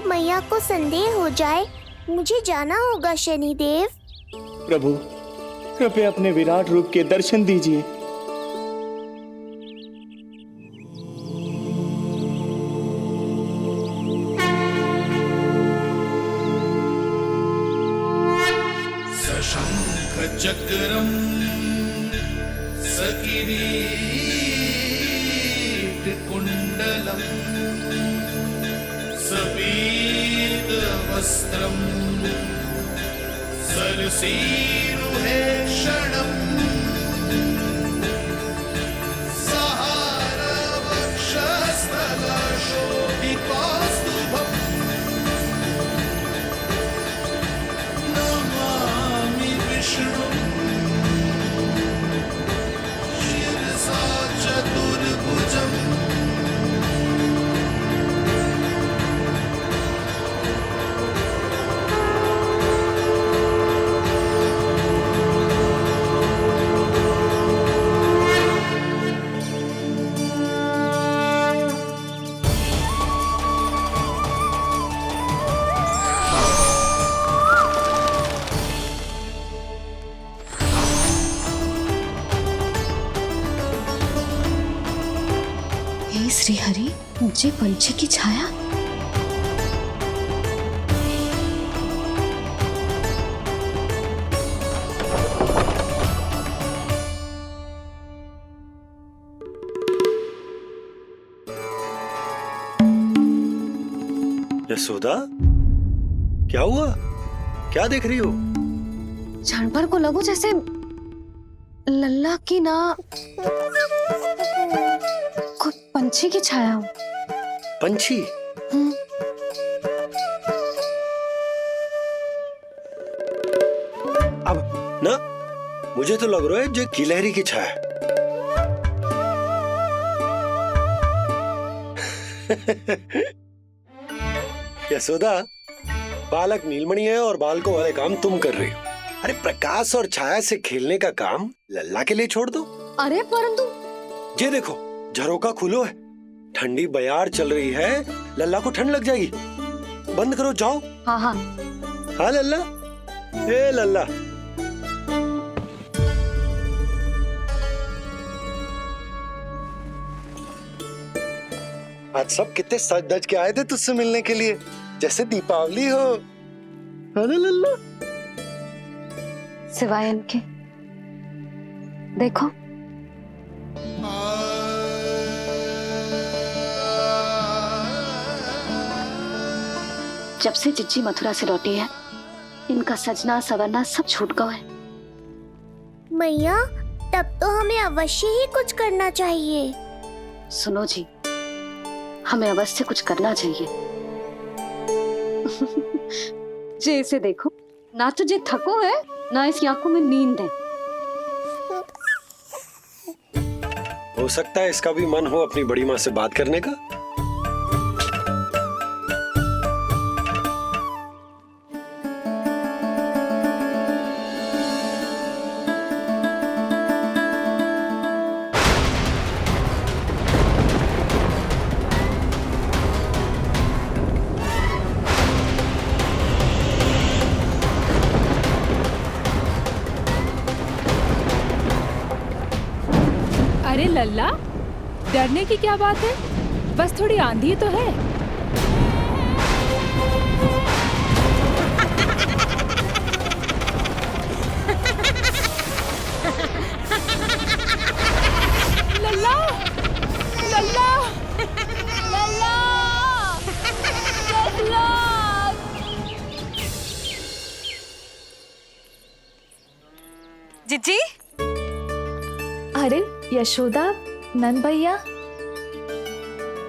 मैया को संदेह हो जाए, मुझे जाना होगा शनिदेव। प्रभु, कृपया अपने विराट रूप के दर्शन दीजिए। सशंख चक्रम सकिरीट कुंडलम सपीत वस्त्रम सरसीरुहेक्षणम सहार वक्षस्थल शोभितौस्तुभम नमामि विष्णु शिरसा चतुर्भुजम्। हे श्री हरि, मुझे पंछी की छाया। यशोदा, क्या हुआ? क्या देख रही हो? जानवर को लगो जैसे लल्ला की ना कोई पंछी की छाया हो। पंछी? अब ना मुझे तो लग रहा है जो गिलहरी की छाया है। यशोदा, बालक नीलमणि है और बालकों वाले काम तुम कर रही हो। अरे प्रकाश और छाया से खेलने का काम लल्ला के लिए छोड़ दो। अरे परंतु ये देखो, झरोका खुलो है, ठंडी बयार चल रही है, लल्ला को ठंड लग जाएगी। बंद करो, जाओ। हाँ हाँ हाँ लल्ला, ए लल्ला। आज सब कितने सज धज के आए थे तुझसे मिलने के लिए, जैसे दीपावली हो, है ना लल्ला? सिवाय इनके देखो, जब से चिच्ची मथुरा से लौटी है, इनका सजना सवरना सब छूट गया है। मैया, तब तो हमें अवश्य ही कुछ करना चाहिए। सुनो जी, हमें अवश्य कुछ करना चाहिए। जे इसे देखो, ना तो जे थको है, ना इसकी आंखों में नींद है। हो सकता है इसका भी मन हो अपनी बड़ी माँ से बात करने का। अरे लल्ला, डरने की क्या बात है? बस थोड़ी आंधी तो है। लल्ला, लल्ला, लल्ला, लल्ला। जीजी, अरे यशोदा, नंद भैया।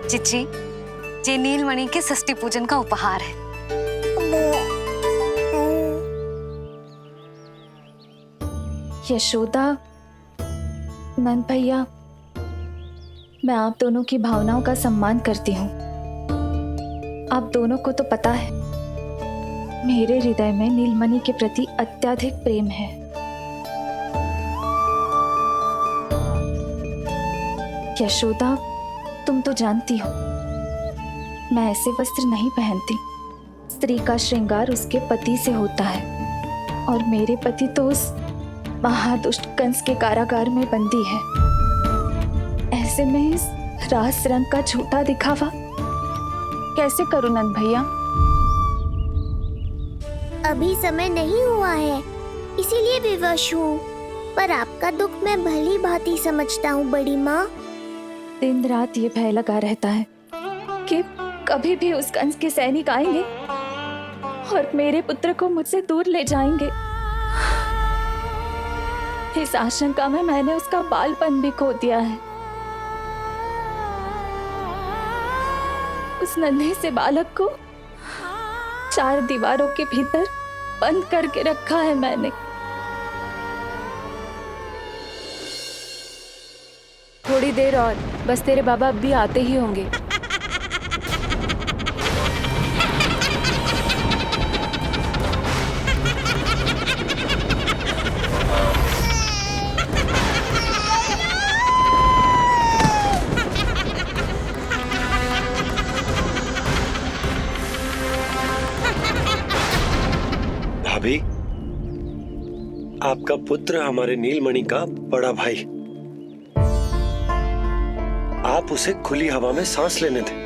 चिच्ची, ये नीलमणि के षष्ठी पूजन का उपहार है। यशोदा, नंद भैया, मैं आप दोनों की भावनाओं का सम्मान करती हूँ। आप दोनों को तो पता है, मेरे हृदय में नीलमणि के प्रति अत्यधिक प्रेम है। यशोदा, तुम तो जानती हो मैं ऐसे वस्त्र नहीं पहनती। स्त्री का श्रृंगार उसके पति से होता है और मेरे पति तो उस महादुष्ट कंस के कारागार में बंदी है। ऐसे में इस रास रंग का झूठा दिखावा कैसे करूं नंद भैया? अभी समय नहीं हुआ है, इसीलिए विवश हूँ। पर आपका दुख मैं भली भांति समझता हूँ बड़ी माँ। दिन रात ये भय लगा रहता है कि कभी भी उस कंस के सैनिक आएंगे और मेरे पुत्र को मुझसे दूर ले जाएंगे। इस आशंका में मैंने उसका बालपन भी खो दिया है। उस नन्हे से बालक को 4 दीवारों के भीतर बंद करके रखा है मैंने। थोड़ी देर और, बस तेरे बाबा अब भी आते ही होंगे। भाभी, आपका पुत्र हमारे नीलमणि का बड़ा भाई। आप उसे खुली हवा में सांस लेने दें।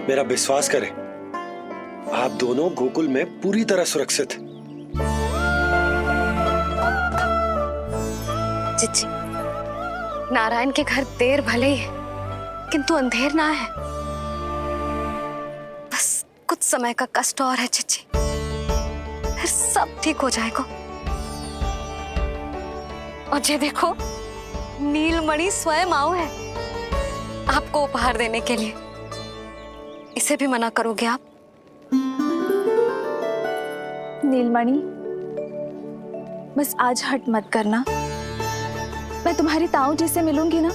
मेरा विश्वास करें, आप दोनों गोकुल में पूरी तरह सुरक्षित हैं। चिच्ची, नारायण के घर देर भले ही है, किंतु अंधेर ना है। बस कुछ समय का कष्ट और है चिच्ची, फिर सब ठीक हो जाएगा। और ये देखो, नीलमणि स्वयं आओ है आपको उपहार देने के लिए। इसे भी मना करोगे आप? नीलमणि, बस आज हट मत करना। मैं तुम्हारी ताऊ जी से मिलूंगी ना,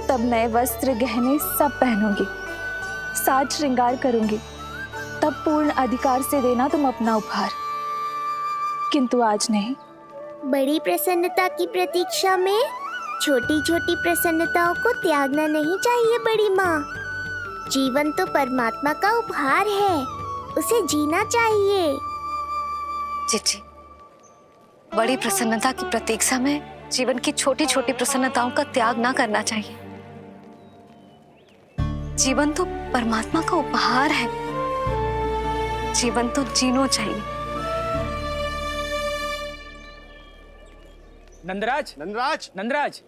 तब नए वस्त्र गहने सब पहनूंगी, साज श्रृंगार करूंगी, तब पूर्ण अधिकार से देना तुम अपना उपहार। किंतु आज नहीं। बड़ी प्रसन्नता की प्रतीक्षा में छोटी छोटी प्रसन्नताओं को त्यागना नहीं चाहिए बड़ी माँ। जीवन तो परमात्मा का उपहार है, उसे जीना चाहिए। चिच्ची, बड़ी प्रसन्नता की प्रतीक्षा में जीवन की छोटी छोटी प्रसन्नताओं का त्याग ना करना चाहिए। जीवन तो परमात्मा का उपहार है, जीवन तो जीना चाहिए। नंदराज, नंदराज, नंदराज,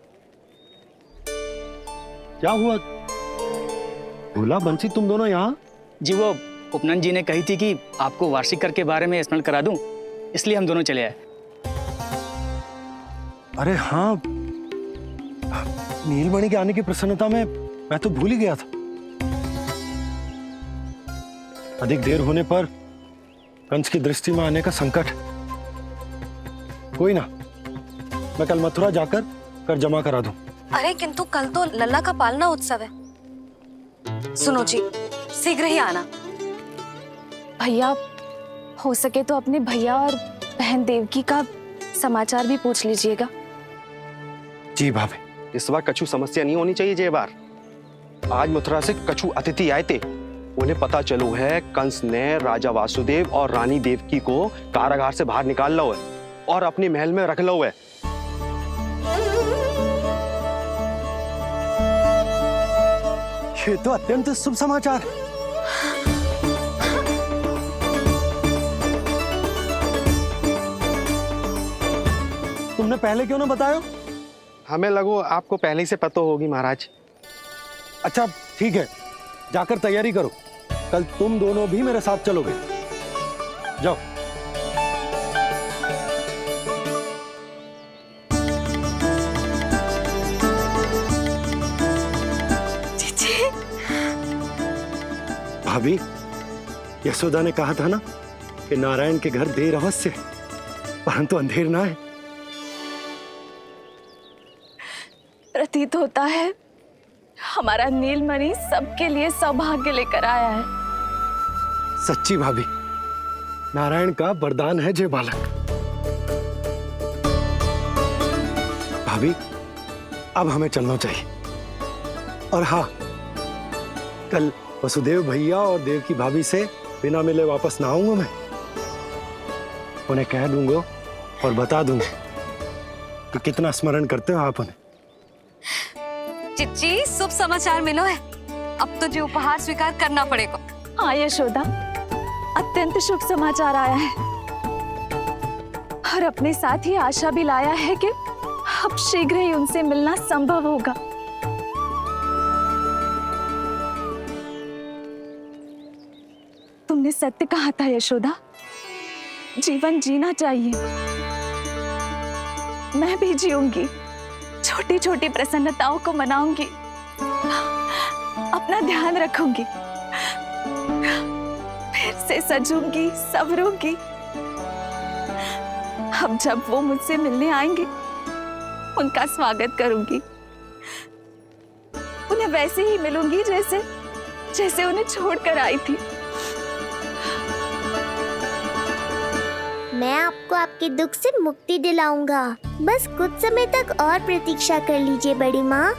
क्या हुआ? भोला, बंसी, तुम दोनों यहाँ? जी वो उपनंद जी ने कही थी कि आपको वार्षिक कर के बारे में स्मरण करा दूं, इसलिए हम दोनों चले आए। अरे हाँ, नीलमणि के आने की प्रसन्नता में मैं तो भूल ही गया था। अधिक देर होने पर कंस की दृष्टि में आने का संकट। कोई ना, मैं कल मथुरा जाकर कर जमा करा दूं। अरे किंतु कल तो लल्ला का पालना उत्सव है। सुनो जी, शीघ्र ही आना। भैया, हो सके तो अपने भैया और बहन देवकी का समाचार भी पूछ लीजिएगा। जी भाभी। इस बार कछु समस्या नहीं होनी चाहिए। ये बार आज मथुरा से कछु अतिथि आए थे, उन्हें पता चलो है कंस ने राजा वासुदेव और रानी देवकी को कारागार से बाहर निकाल लो है और अपने महल में रख लो है। ये तो अत्यंत शुभ समाचार है। तुमने पहले क्यों ना बताया? हमें लगो आपको पहले ही से पता होगी महाराज। अच्छा ठीक है, जाकर तैयारी करो, कल तुम दोनों भी मेरे साथ चलोगे। जाओ। भाभी, यशोदा ने कहा था ना कि नारायण के घर देर अवश्य है, परंतु अंधेर ना है। प्रतीत होता है हमारा नीलमणि सबके लिए सौभाग्य लेकर आया है। सच्ची भाभी, नारायण का वरदान है जय बालक। भाभी, अब हमें चलना चाहिए। और हाँ, कल वसुदेव भैया और देव की भाभी से बिना मिले वापस ना आऊंगा मैं। उन्हें कह दूंगा और बता दूंगा कि कितना स्मरण करते हो आप उन्हें। चिच्ची, शुभ समाचार मिलो है। अब तो जो उपहार स्वीकार करना पड़ेगा। हाँ यशोदा, अत्यंत शुभ समाचार आया है और अपने साथ ही आशा भी लाया है कि अब शीघ्र ही उनसे मिलना संभव होगा। तुमने सत्य कहा था यशोदा, जीवन जीना चाहिए। मैं भी जीऊंगी, छोटी छोटी प्रसन्नताओं को मनाऊंगी, अपना ध्यान रखूंगी, फिर से सजूंगी, संवरूंगी। अब जब वो मुझसे मिलने आएंगे, उनका स्वागत करूंगी। उन्हें वैसे ही मिलूंगी जैसे जैसे उन्हें छोड़कर आई थी। मैं आपको आपके दुख से मुक्ति दिलाऊंगा। बस कुछ समय तक और प्रतीक्षा कर लीजिए बड़ी माँ।